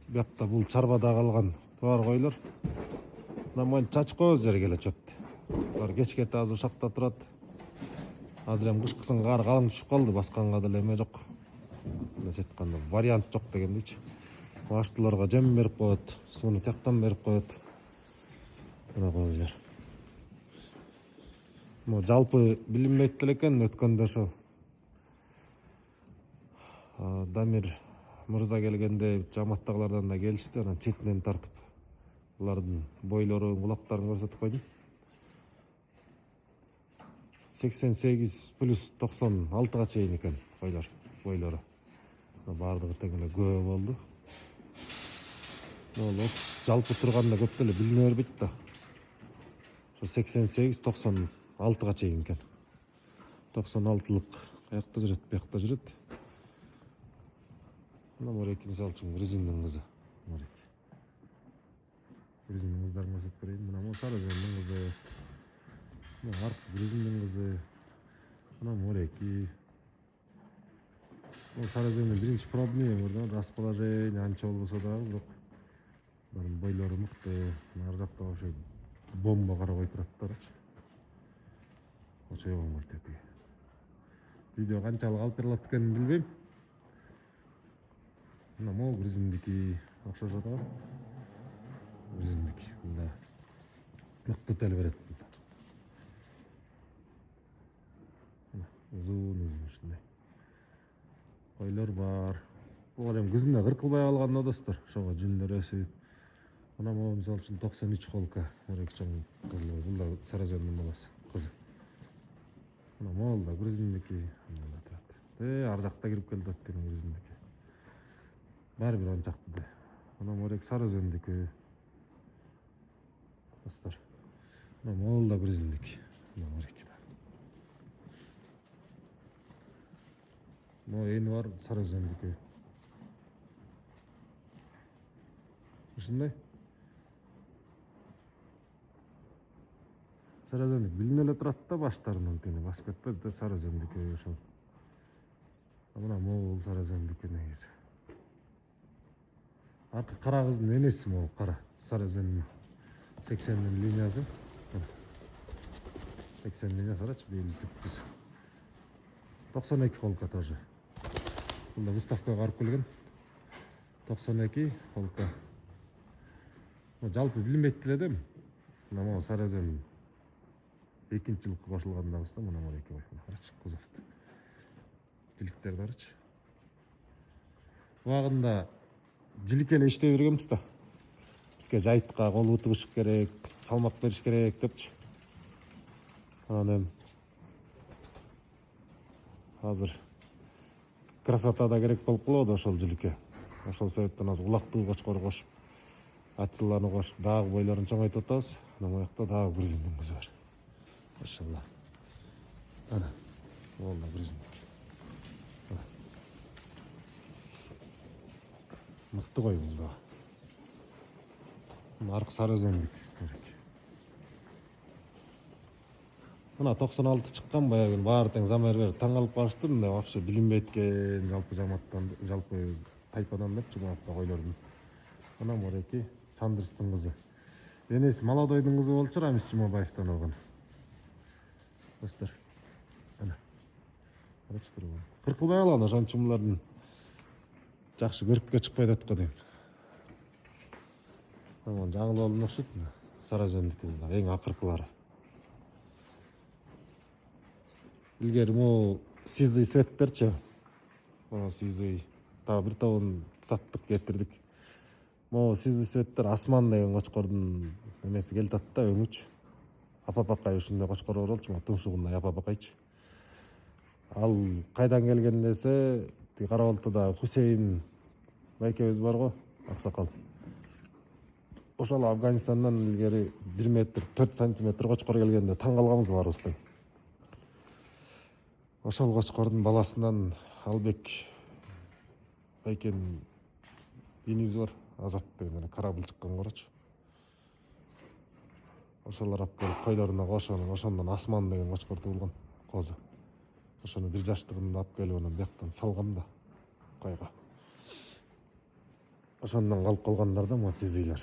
Бuyakta bul çarbada kalgan var koylar. Naman çaçık koz jere kele çöptü. Var geçke tazı uşakta turat. Azır hem kışkısın kar kalın düşüp kaldı. Baskanға da leme jok. Mine aytkanda variant jok degендейчи. Başlılarga jem berip koyot. Suunu taktan berip koyot. Ana koylar. Mo жалпы билинбейт экен өткөндө ошо Дамир мырза келгенде жамааттагылардан да келишти, анан четинен тартып булардын бойлору, кулактарын көрсөтүп койдум. 88 плюс 96 чейин экен койлор бойлору. Бардыгы тең эле көп болду. Болот жалпы турганда көп деле билине бербейт да. Ошо 88 96 чейин экен. 96лык каякта жүрөт, бuyakta жүрөт. Мына Мореки мисалы үчүн Грузиндин кызы. Мореки. Грузиндин кыздарын көрсөтүп берейин. Мына Сарыөзөндүн кызы. Мына Арк Грузиндин кызы. Мына Мореки. Сарыөзөндүн биринчи пробный өмүрдө расположение анча болбосо дагы, бирок булардын бойлору мыкты. Ар жакта ошо бомба карабай тураттарчы. Ошо болмойт эти. Видео канчалык алып берилет экенин билбейм. Мына могу грузиндики окшошот да. Грузиндики мында мыкты тел берет. Uzun ушундай. Койлор бар. Булар эми күзүнө кыркылбай алган да достор. Ошого жүндөр өсүп. Мына могу мисалы үчүн 93 холка. Морек чоң кызыл. Бул да Сарыөзөндүн баласы, кызы. Мына могу да грузиндики. Ар жакта кирип келди экен грузиндики. Баары бир ончакты да. Мына Морек Сарыөзөндүкү. Достор. Мына могу да грузиндики. Мына Морек. Mo eni var Saraöзөндүкү. Ушундай. Сарыөзөндүк билине эле турат да баштарынан тени басып кетпейт да Сарыөзөндүкү ошол. Мына могул Сарыөзөндүкү негизи. Аркы кара кыздын энеси могу кара. Сарыөзөндүн 80 линиясы. 80 линиясы барачы бели түпкүсү. 92 холка тоже. Бunda выставкага барып келген. 92 холка. Жалпы билинбейт эле дем. Мына могу Сарыөзөн 2-жылкы кошулгандан баштап мына Мореки бай. Карачы, кузовду. Жиликтер барчы. Убагында жилик эле иштей бергенбиз да. Бизге жайтка кол утуш керек, салмак бериш керек депчи. Анан азыр красота да керек болуп калды ошол жиликке. Ошол себептен азыр улактуу кочкор кошуп, аттыланы кошуп, дагы бойлорун чоңойтуп атабыз. Мына буякта дагы грузиндин кызы бар. Машалла. Ана, ол да грузиндик. Мыкты кой бул да. Аркы Сарыөзөндүк. Мына 96 чыккан баягы баары тең замер берип таң калып калышты. Мындай вообще билинбейт экен жалпы жамааттан, жалпы тайпадан депчи буякта койлордун. Мына Мореки Сандырстын кызы. Энеси Молодойдун кызы болчу, Рамис Жумабаевден алган. Достор. Ана. Карачтыр бул. Кыркылбай алган ошон үчүн булардын жакшы көрүпкө чыкпайт атка дейм. Аман жаңыл болдун окшойт. Сарыөзөндүкү эң акыркылары. Илгери могу сизый светтерчи. Могу сизый. Та бир тобун саттык, кетирдик. Могу сизый светтер Асман деген кочкордун эмеси келип атты да, өңүч. Апапакай ушундай кочкор болчу, могу тумшугундай апапакайчы. Ал кайдан келген десе, Кара-Болтода Хусейин байкебиз бар го, аксакал. Ошол Афганистандан илгери 1 метр 4 сантиметр кочкор келгенде таң калганбыз барыбыз. Ошол кочкордун баласынан Албек байкенин иниз бар, Азат деген корабль чыккан корочу. Ошолор алып келип койлоруна кошуп, ошондон Асман деген кочкор туулган козу. Ошону 1 жаштыгында алып келип анан бияктан салгам да койго. ошондон калып калгандар да могу сизыйлар.